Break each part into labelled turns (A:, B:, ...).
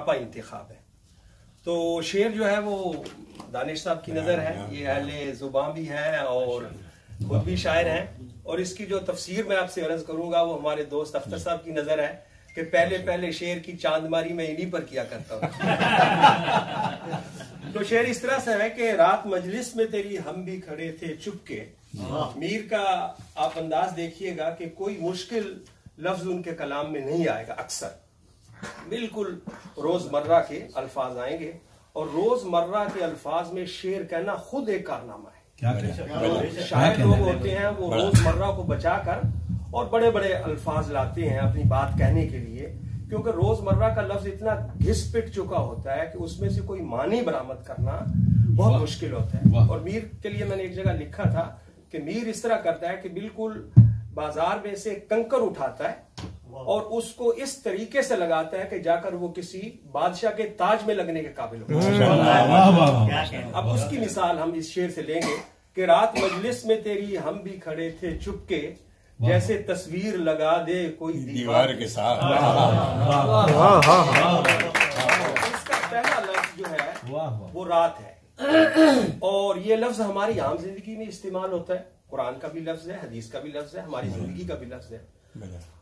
A: आपा इंतखाब है। तो शेर जो है वो दानिश साहब की नज़र है, ये अहले ज़ुबान भी है और खुद भी शायर हैं। और इसकी जो तफसीर मैं आपसे अर्ज करूंगा वो हमारे दोस्त अख्तर साहब की नज़र है कि पहले पहले शेर की चांदमारी में इन्हीं पर किया करता हूँ। तो शेर इस तरह से है कि रात मजलिस में तेरी हम भी खड़े थे चुपके। मीर का आप अंदाज देखिएगा कि कोई मुश्किल लफ्ज उनके कलाम में नहीं आएगा, अक्सर बिल्कुल रोजमर्रा के अल्फाज आएंगे और रोजमर्रा के अल्फाज में शेर कहना खुद एक कारनामा है। शायर लोग होते हैं वो रोजमर्रा को बचाकर और बड़े बड़े अल्फाज लाते हैं अपनी बात कहने के लिए, क्योंकि रोजमर्रा का लफ्ज इतना घिस पिट चुका होता है कि उसमें से कोई मानी बरामद करना बहुत मुश्किल होता है। और मीर के लिए मैंने एक जगह लिखा था कि मीर इस तरह करता है कि बिल्कुल बाजार में से कंकर उठाता है और उसको इस तरीके से लगाता है कि जाकर वो किसी बादशाह के ताज में लगने के काबिल हो। अब उसकी मिसाल हम इस शेर से लेंगे कि रात मजलिस में तेरी हम भी खड़े थे चुपके, जैसे तस्वीर लगा दे कोई दीवार के साथ। इसका पहला लफ्ज जो है वो रात है और ये लफ्ज हमारी आम जिंदगी में इस्तेमाल होता है। कुरान का भी लफ्ज है, हदीस का भी लफ्ज है, हमारी जिंदगी का भी लफ्ज है।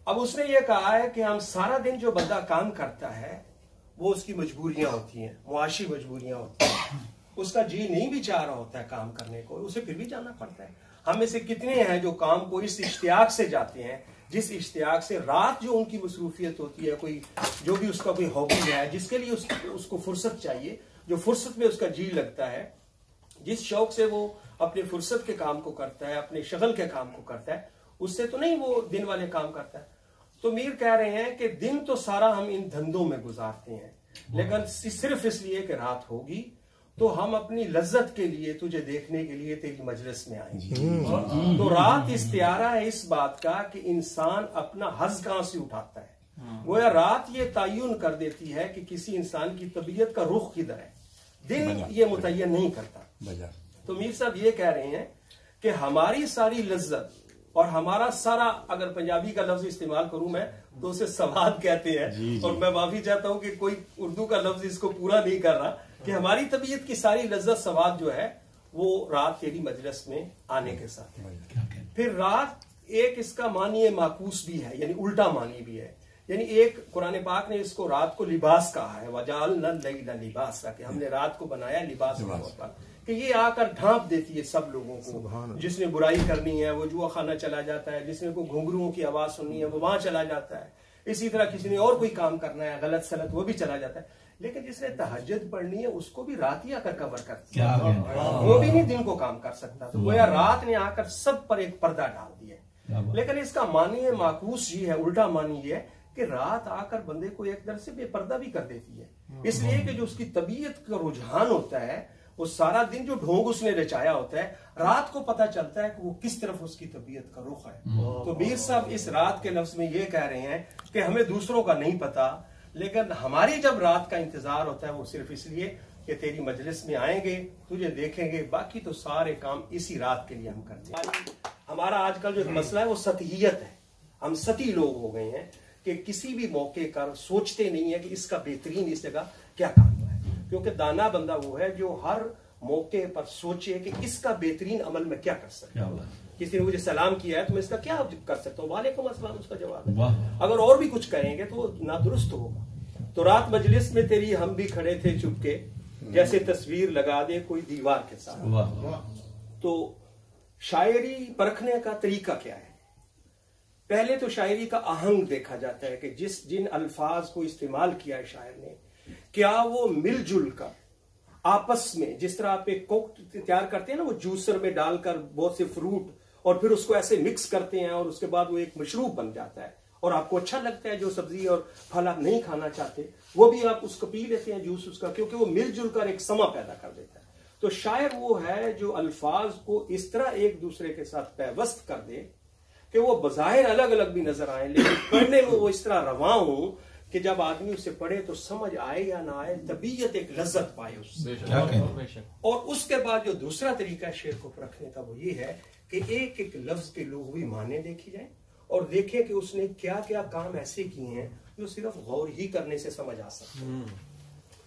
A: अब उसने ये कहा है कि हम सारा दिन जो बंदा काम करता है वो उसकी मजबूरियां होती हैं, मुआशी मजबूरियां होती हैं, उसका जी नहीं भी चाह रहा होता है काम करने को, उसे फिर भी जाना पड़ता है। हम में से कितने हैं जो काम को इस इश्तियाक से जाते हैं जिस इश्तियाक से रात जो उनकी मसरूफियत होती है, कोई जो भी उसका कोई हॉबी है जिसके लिए उसको फुर्सत चाहिए, जो फुर्सत में उसका जी लगता है, जिस शौक से वो अपने फुर्सत के काम को करता है, अपने शगल के काम को करता है, उससे तो नहीं वो दिन वाले काम करता है। तो मीर कह रहे हैं कि दिन तो सारा हम इन धंधों में गुजारते हैं, लेकिन सिर्फ इसलिए कि रात होगी तो हम अपनी लज्जत के लिए तुझे देखने के लिए तेरी मजलिस में आएंगे। तो रात इस्तियारा है इस बात का कि इंसान अपना हज कहां से उठाता है। गोया रात ये तयन कर देती है कि किसी इंसान की तबीयत का रुख किधर है, दिन ये मुतय्यन नहीं करता। तो मीर साहब ये कह रहे हैं कि हमारी सारी लज्जत और हमारा सारा, अगर पंजाबी का लफ्ज इस्तेमाल करूं मैं तो उसे सवाद कहते हैं और मैं माफी चाहता हूं कि कोई उर्दू का लफ्ज इसको पूरा नहीं कर रहा, कि हमारी तबीयत की सारी लज्जत सवाद जो है वो रात तेरी मजलिस में आने के साथ है। फिर रात एक इसका मानी माकूस भी है, यानी उल्टा मानी भी है। यानी एक कुरान पाक ने इसको रात को लिबास कहा है, वजाअलना लैला लिबासा, कि हमने रात को बनाया लिबास के तौर पर, कि ये आकर ढांप देती है सब लोगों को। जिसने बुराई करनी है वो जुआ खाना चला जाता है, जिसने को घुंघरुओं की आवाज सुननी है वो वहां चला जाता है, इसी तरह किसी ने और कोई काम करना है गलत सलत वो भी चला जाता है। लेकिन जिसने तहज्जुद पढ़नी है उसको भी रात ही आकर कवर करती है, वो भी नहीं दिन को काम कर सकता। तो गोया रात ने आकर सब पर एक पर्दा डाल दिया। लेकिन इसका मानी माकूस ये है, उल्टा मानी ये है कि रात आकर बंदे को एक तरह से बेपर्दा भी कर देती है, इसलिए कि जो उसकी तबीयत का रुझान होता है वो सारा दिन जो ढोंग उसने रचाया होता है, रात को पता चलता है कि वो किस तरफ उसकी तबीयत का रुख है। तो मीर साहब इस रात के लफ्ज में ये कह रहे हैं कि हमें दूसरों का नहीं पता, लेकिन हमारी जब रात का इंतजार होता है वो सिर्फ इसलिए कि तेरी मजलिस में आएंगे, तुझे देखेंगे, बाकी तो सारे काम इसी रात के लिए हम करते हैं। हमारा आजकल जो मसला है वो सतहियत है, हम सती लोग हो गए हैं कि किसी भी मौके पर सोचते नहीं है कि इसका बेहतरीन इस जगह क्या काम है। क्योंकि दाना बंदा वो है जो हर मौके पर सोचे कि इसका बेहतरीन अमल में क्या कर सकता हूँ। किसी ने मुझे सलाम किया है तो मैं इसका क्या कर सकता हूँ, वालेकुम अस्सलाम उसका जवाब है। अगर और भी कुछ कहेंगे तो नादुरुस्त होगा। तो रात मजलिस में तेरी हम भी खड़े थे चुपके, जैसे तस्वीर लगा दे कोई दीवार के साथ। तो शायरी परखने का तरीका क्या है? पहले तो शायरी का आहंग देखा जाता है कि जिन अल्फाज को इस्तेमाल किया है शायर ने, क्या वो मिलजुल कर आपस में, जिस तरह आप एक कोक तैयार करते हैं ना, वो जूसर में डालकर बहुत से फ्रूट और फिर उसको ऐसे मिक्स करते हैं और उसके बाद वो एक मशरूब बन जाता है और आपको अच्छा लगता है। जो सब्जी और फल आप नहीं खाना चाहते वो भी आप उसको पी लेते हैं जूस उसका, क्योंकि वो मिलजुल कर एक समा पैदा कर देता है। तो शायर वो है जो अल्फाज को इस तरह एक दूसरे के साथ पैवस्त कर दे कि वो बज़ाहिर अलग अलग भी नजर आए, लेकिन पढ़ने में वो इस तरह रवां हो कि जब आदमी उसे पढ़े तो समझ आए या ना आए, तबीयत एक लज्जत पाए उससे। और उसके बाद जो दूसरा तरीका है शेर को परखने का वो ये है कि एक एक लफ्ज के लुग़वी माने देखे जाए और देखें कि उसने क्या क्या काम ऐसे किए हैं जो सिर्फ गौर ही करने से समझ आ सकते हैं,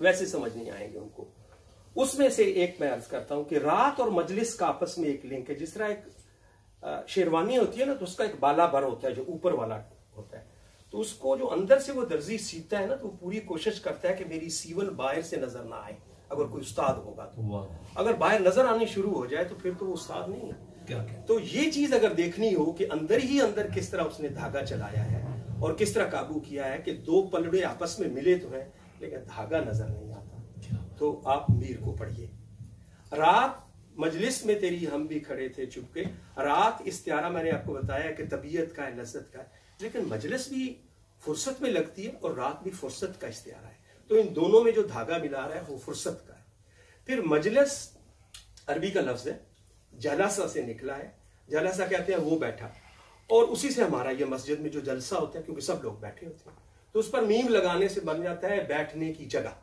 A: वैसे समझ नहीं आएंगे उनको। उसमें से एक मैं अर्ज करता हूं कि रात और मजलिस का आपस में एक लिंक है। जिस तरह एक शेरवानी होती है ना, तो उसका एक बाला बर होता है जो ऊपर वाला होता है, तो उसको जो अंदर से वो दर्जी सीता है ना, तो पूरी कोशिश करता है कि मेरी सीवन बाहर से नजर ना आए। अगर कोई उस्ताद होगा तो अगर बाहर नजर आनी शुरू हो जाए तो फिर तो वो उस्ताद नहीं है। तो ये चीज अगर देखनी हो कि अंदर ही अंदर किस तरह उसने धागा चलाया है और किस तरह काबू किया है कि दो पलड़े आपस में मिले तो हैं लेकिन धागा नजर नहीं आता, तो आप मीर को पढ़िए। रात मजलिस में तेरी हम भी खड़े थे चुपके। रात इस्तियारा मैंने आपको बताया कि तबीयत का है, लज्जत का है, लेकिन मजलिस भी फुर्सत में लगती है और रात भी फुर्सत का इस्तियारा है। तो इन दोनों में जो धागा मिला रहा है वो फुर्सत का है। फिर मजलिस अरबी का लफ्ज है, जलसा से निकला है। जलसा कहते हैं वो बैठा, और उसी से हमारा ये मस्जिद में जो जलसा होता है, क्योंकि सब लोग बैठे होते हैं, तो उस पर मीम लगाने से बन जाता है बैठने की जगह।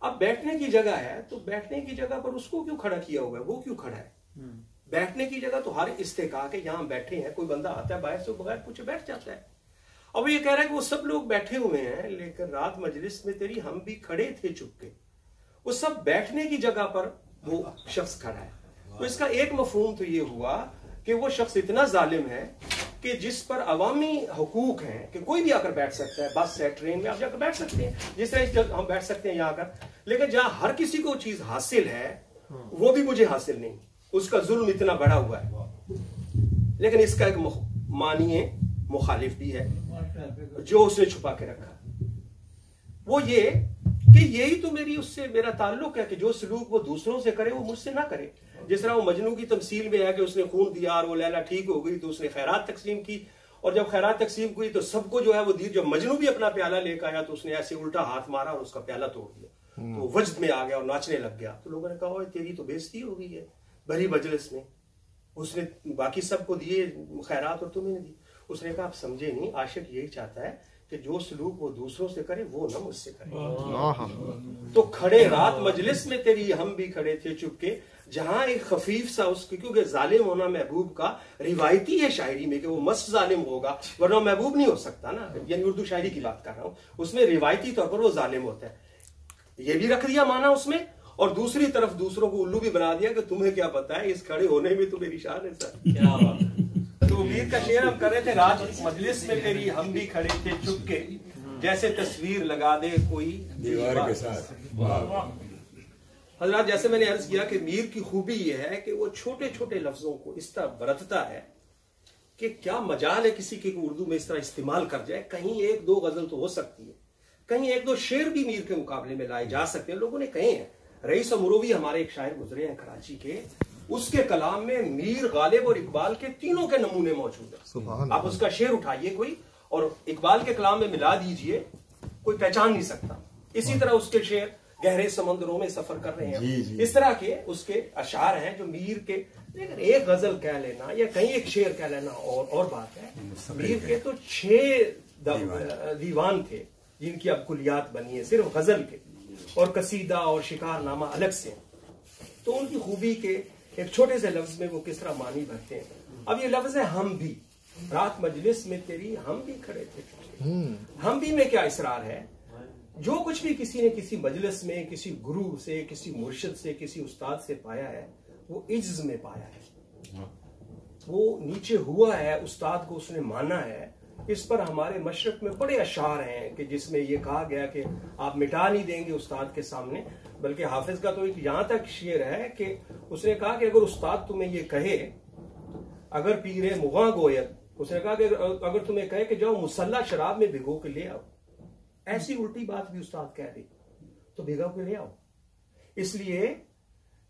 A: अब बैठने की जगह है तो बैठने की जगह पर उसको क्यों खड़ा किया हुआ है, वो क्यों खड़ा है? बैठने की जगह तो हर इस्तेका के यहाँ बैठे हैं, कोई बंदा आता है बाहर से बगैर पूछे बैठ जाता है। अब ये कह रहा है कि वो सब लोग बैठे हुए हैं, लेकिन रात मजलिस में तेरी हम भी खड़े थे चुपके। वो सब बैठने की जगह पर वो शख्स खड़ा है। तो इसका एक मफहूम तो ये हुआ कि वो शख्स इतना जालिम है कि जिस पर अवामी हुकूक हैं कि कोई भी आकर बैठ सकता है, बस है, ट्रेन में आप जाकर बैठ सकते हैं, जिस तरह हम बैठ सकते हैं यहाँ आकर, लेकिन जहां हर किसी को चीज हासिल है वो भी मुझे हासिल नहीं, उसका जुल्म इतना बड़ा हुआ है। लेकिन इसका एक मानिए मुखालिफ भी है जो उसने छुपा के रखा, वो ये कि यही तो उससे मेरा ताल्लुक है कि जो सलूक वो दूसरों से करे वो मुझसे ना करे। जिस तरह वो मजनू की तमसील में है कि उसने खून दिया और वो लैला ठीक हो गई तो उसने खैरात तकसीम की, और जब खैरात तकसीम हुई तो सबको जो है वो दी। जब मजनू भी अपना प्याला लेकर आया तो उसने ऐसे उल्टा हाथ मारा और उसका प्याला तोड़ दिया, तो वजद में आ गया और नाचने लग गया। तो लोगों ने कहा तेरी तो बेइज्जती हो गई है भरी मजलिस में, उसने बाकी सबको दिए खैरात और तुम्हें नहीं दी। उसने कहा आप समझे नहीं, आशिक यही चाहता है कि जो सलूक वो दूसरों से करे वो ना मुझसे करे। तो खड़े रात मजलिस में तेरी हम भी खड़े थे चुपके, जहां एक खफीफ सा उसके, क्योंकि जालिम होना महबूब का रिवायती है शायरी में कि वो मस्त जालिम होगा वरना महबूब नहीं हो सकता ना, यानी उर्दू शायरी की बात कर रहा हूं, उसमें रिवायती तौर पर वो जालिम होता है। ये भी रख दिया माना उसमें, और दूसरी तरफ दूसरों को उल्लू भी बना दिया कि तुम्हें क्या पता है, इस खड़े होने में तो मेरी शान है सर। क्या बात है। तो मीर का शेर हम कर रहे थे, रात मजलिस में तेरी हम भी खड़े थे चुपके, जैसे तस्वीर लगा दे कोई दीवार के साथ। हजरात, जैसे मैंने अर्ज किया कि मीर की खूबी यह है कि वो छोटे छोटे लफ्जों को इस तरह बरतता है कि क्या मजाल है किसी के उर्दू में इस तरह इस्तेमाल कर जाए। कहीं एक दो गजल तो हो सकती है, कहीं एक दो शेर भी मीर के मुकाबले में लाए जा सकते हैं, लोगों ने कहे हैं। रईस अमरोवी हमारे एक शायर गुजरे हैं कराची के, उसके कलाम में मीर, गालिब और इकबाल के तीनों के नमूने मौजूद है। आप उसका शेर उठाइए कोई और इकबाल के कलाम में मिला दीजिए, कोई पहचान नहीं सकता। इसी तरह उसके शेर गहरे समंदरों में सफर कर रहे हैं, इस तरह के उसके अशार हैं जो मीर के। लेकिन एक गजल कह लेना या कहीं एक शेर कह लेना और बात है। मीर के तो 6 दीवान थे जिनकी अब कुलियात बनी है सिर्फ गजल के, और कसीदा और शिकारनामा अलग से। तो उनकी खूबी के एक छोटे से लफ्ज में वो किस तरह मानी भरते हैं। अब ये लफ्ज है हम भी, रात मजलिस में तेरी हम भी खड़े थे। हम भी में क्या इसरार है? जो कुछ भी किसी ने किसी मजलिस में किसी गुरु से, किसी मुर्शिद से, किसी उस्ताद से पाया है वो इज्ज में पाया है, वो नीचे हुआ है, उस्ताद को उसने माना है। इस पर हमारे मशरक में बड़े अशार हैं कि जिसमें ये कहा गया कि आप मिटा नहीं देंगे उस्ताद के सामने। बल्कि हाफिज का तो एक यहां तक शेर है कि उसने कहा कि अगर उस्ताद तुम्हें ये कहे, अगर पीरे मुगा गोयल, उसने कहा कि अगर तुम्हें कहे कि जाओ मुसल्ला शराब में भिगो के ले आओ, ऐसी उल्टी बात भी उस्ताद कह दे तो भिगो के ले आओ। इसलिए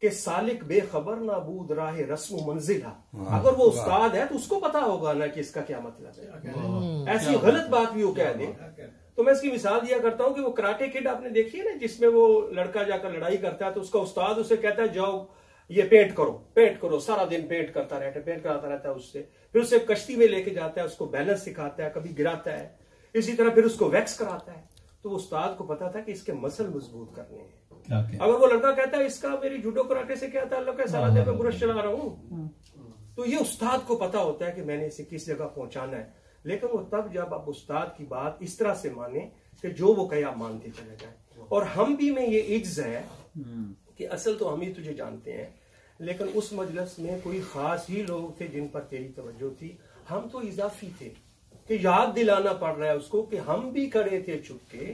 A: कि सालिक बेखबर नाबूद राहे रस्म मंजिल। अगर वो उस्ताद है तो उसको पता होगा ना कि इसका क्या मतलब है। ऐसी गलत बात भी वो कह दे। तो मैं इसकी मिसाल दिया करता हूं कि वो कराटे किड आपने देखी है ना, जिसमें वो लड़का जाकर लड़ाई करता है तो उसका उस्ताद उसे कहता है जाओ ये पेंट करो, सारा दिन पेंट करता रहता है उससे। फिर उसे कश्ती में लेके जाता है, उसको बैलेंस सिखाता है, कभी गिराता है, इसी तरह फिर उसको वैक्स कराता है। तो उस्ताद को पता था कि इसके मसल मजबूत करने हैं। अगर वो लड़का कहता है इसका मेरी जूडो कराटे से क्या ताल्लुक है, सारा दिन मैं ब्रश चला रहा हूं, तो ये उस्ताद को पता होता है कि मैंने इसे किस जगह पहुंचाना है। लेकिन वो तब जब आप उस्ताद की बात इस तरह से माने कि जो वो कहे आप मानते चले जाए। और हम भी में ये इज्ज है कि असल तो हम ही तुझे जानते हैं, लेकिन उस मजलिस में कोई खास ही लोग थे जिन पर तेरी तवज्जो थी। हम तो इजाफी थे कि याद दिलाना पड़ रहा है उसको कि हम भी खड़े थे चुपके,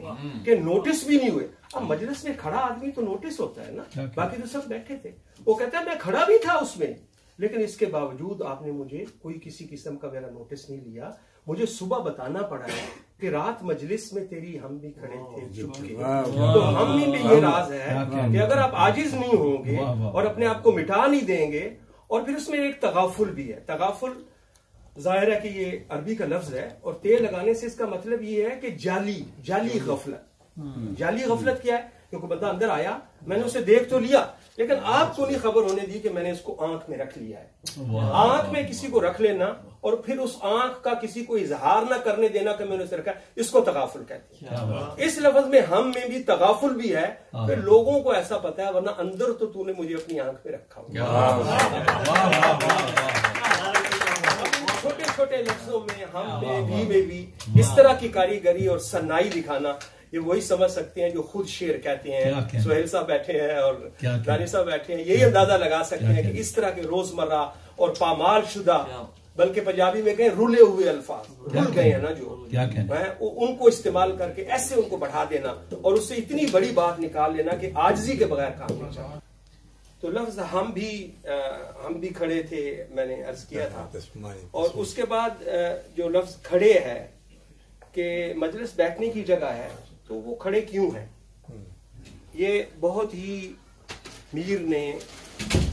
A: कि नोटिस भी नहीं हुए। अब मजलिस में खड़ा आदमी तो नोटिस होता है ना, बाकी तो सब बैठे थे। वो कहता है मैं खड़ा भी था उसमें, लेकिन इसके बावजूद आपने मुझे कोई किसी किस्म का मेरा नोटिस नहीं लिया। मुझे सुबह बताना पड़ा है कि रात मजलिस में तेरी हम भी खड़े थे चुपके। तो हम में ये राज है कि अगर आप आजिज नहीं होंगे और अपने आप को मिटा नहीं देंगे, और फिर उसमें एक तगाफुल भी है। तगाफुल जाहिर है कि ये अरबी का लफ्ज है, और ते लगाने से इसका मतलब ये है कि जाली गफलत। जाली गफलत क्या है? क्योंकि बंदा अंदर आया, मैंने उसे देख तो लिया, लेकिन आपको नहीं खबर होने दी कि मैंने इसको आंख में रख लिया है। आंख में किसी को रख लेना और फिर उस आंख का किसी को इजहार ना करने देना कि मैंने उसे रखा, इसको तगाफुल कहते हैं। इस लफ्ज में हम में भी तगाफुल भी है कि लोगों को ऐसा पता है, वरना अंदर तो तूने मुझे अपनी आंख में रखा छोटे छोटे लफ्जों में हम में भी इस तरह की कारीगरी और सन्नाई दिखाना, ये वही समझ सकते हैं जो खुद शेर कहते हैं। सुहेल साहब बैठे हैं और दानी साहब बैठे हैं, यही अंदाजा लगा सकते हैं कि इस तरह के रोजमर्रा और पामाल शुदा, बल्कि पंजाबी में कहें रुले हुए अल्फाज, भूल गए हैं ना जो, उनको इस्तेमाल करके ऐसे उनको बढ़ा देना और उससे इतनी बड़ी बात निकाल लेना कि आजिज़ी के बगैर काम नहीं चला। तो लफ्ज हम भी खड़े थे, मैंने अर्ज किया था। और उसके बाद जो लफ्ज खड़े है कि मजलिस बैठने की जगह है, तो वो खड़े क्यों है? ये बहुत ही मीर ने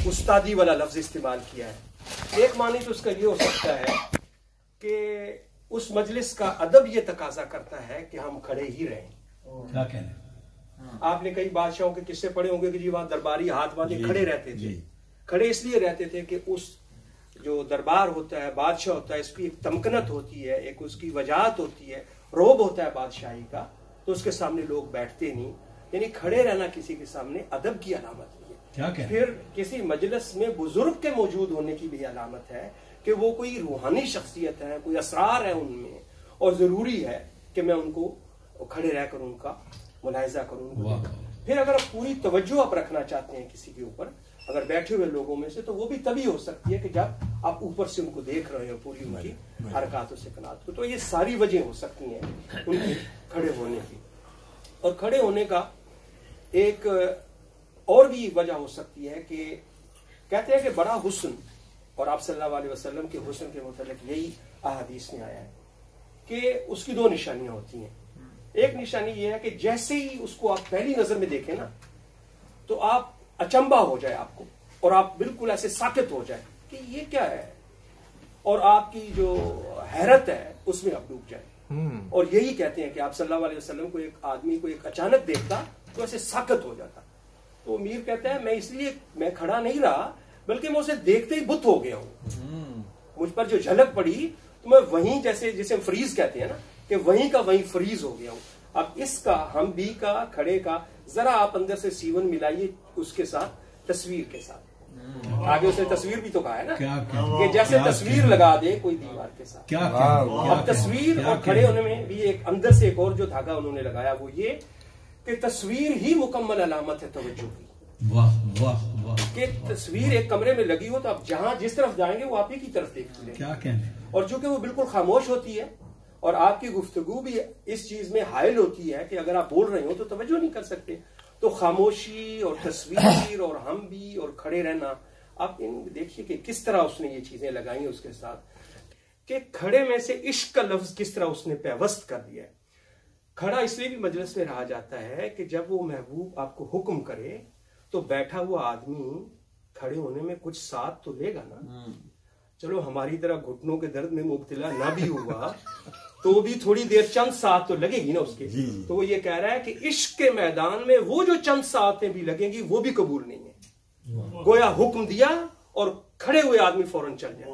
A: उस्तादी वाला लफ्ज इस्तेमाल किया है। एक मानी तो उसका ये हो सकता है कि उस मजलिस का अदब ये तकाजा करता है कि हम खड़े ही रहें। क्या कहने? आपने कई बादशाहों के किस्से पढ़े होंगे कि जी वहां दरबारी हाथ बांधे खड़े रहते थे। खड़े इसलिए रहते थे कि उस जो दरबार होता है, बादशाह होता है, इसकी एक तमकनत होती है, एक उसकी वजाहत होती है, रोब होता है बादशाही का, तो उसके सामने लोग बैठते नहीं। यानी खड़े रहना किसी के सामने अदब की अलामत है। फिर किसी मजलिस में बुजुर्ग के मौजूद होने की भी अलामत है कि वो कोई रूहानी शख्सियत है, कोई असरार है उनमें, और जरूरी है कि मैं उनको खड़े रहकर उनका मुलाहिजा करूं। फिर अगर आप पूरी तवज्जो आप रखना चाहते हैं किसी के ऊपर, अगर बैठे हुए लोगों में से, तो वो भी तभी हो सकती है कि जब आप ऊपर से उनको देख रहे हो, पूरी उनकी हरकतों से कनात को। तो ये सारी वजह हो सकती हैं उनके खड़े होने की। और खड़े होने का एक और भी वजह हो सकती है कि कहते हैं कि बड़ा हुस्न, और आप सल्लल्लाहु अलैहि वसल्लम के हुस्न के मुतालिक यही अहादीस में आया है कि उसकी दो निशानियां होती हैं। एक निशानी ये है कि जैसे ही उसको आप पहली नजर में देखें ना, तो आप अचंबा हो जाए आपको, और आप बिल्कुल ऐसे साकित हो जाए कि ये क्या है, और आपकी जो हैरत है उसमें आप डूब जाए। और यही कहते हैं कि आप सल्लल्लाहु अलैहि वसल्लम को एक आदमी को एक अचानक देखता तो ऐसे साकित हो जाता। तो मीर कहता है मैं खड़ा नहीं रहा, बल्कि मैं उसे देखते ही बुत हो गया हूं। मुझ पर जो झलक पड़ी तो मैं वहीं, जैसे जिसे फ्रीज कहते हैं ना, कि वहीं का वहीं फ्रीज हो गया हूं। अब इसका हम भी का खड़े का जरा आप अंदर से सीवन मिलाइए उसके साथ, तस्वीर के साथ। आगे उसने तस्वीर भी तो कहा है ना, कि जैसे तस्वीर लगा दे कोई दीवार के साथ। अब तस्वीर और खड़े होने में भी एक अंदर से एक और जो धागा उन्होंने लगाया, वो ये कि तस्वीर ही मुकम्मल अलामत है तवज्जो की। कि तस्वीर एक कमरे में लगी हो तो आप जहां जिस तरफ जाएंगे वो आप ही की तरफ देखते हैं। क्या कहने? और चूंकि वो बिल्कुल खामोश होती है, और आपकी गुफ्तगू भी इस चीज में हायल होती है कि अगर आप बोल रहे हो तो तवज्जो नहीं कर सकते। तो खामोशी और तस्वीर और हम भी और खड़े रहना, आप इन देखिए कि किस तरह उसने ये चीजें लगाई उसके साथ, कि खड़े में से इश्क का लफ्ज किस तरह उसने पैवस्त कर दिया है। खड़ा इसलिए भी मजलिस में रहा जाता है कि जब वो महबूब आपको हुक्म करे तो बैठा हुआ आदमी खड़े होने में कुछ साथ तो लेगा ना। चलो हमारी तरह घुटनों के दर्द में मुब्तला ना भी हुआ तो भी थोड़ी देर चंद साथ तो लगेगी ना उसके। तो वो ये कह रहा है कि इश्क के मैदान में वो जो चंद साथें भी लगेंगी वो भी कबूल नहीं है। गोया हुक्म दिया और खड़े हुए आदमी फौरन चल जाए।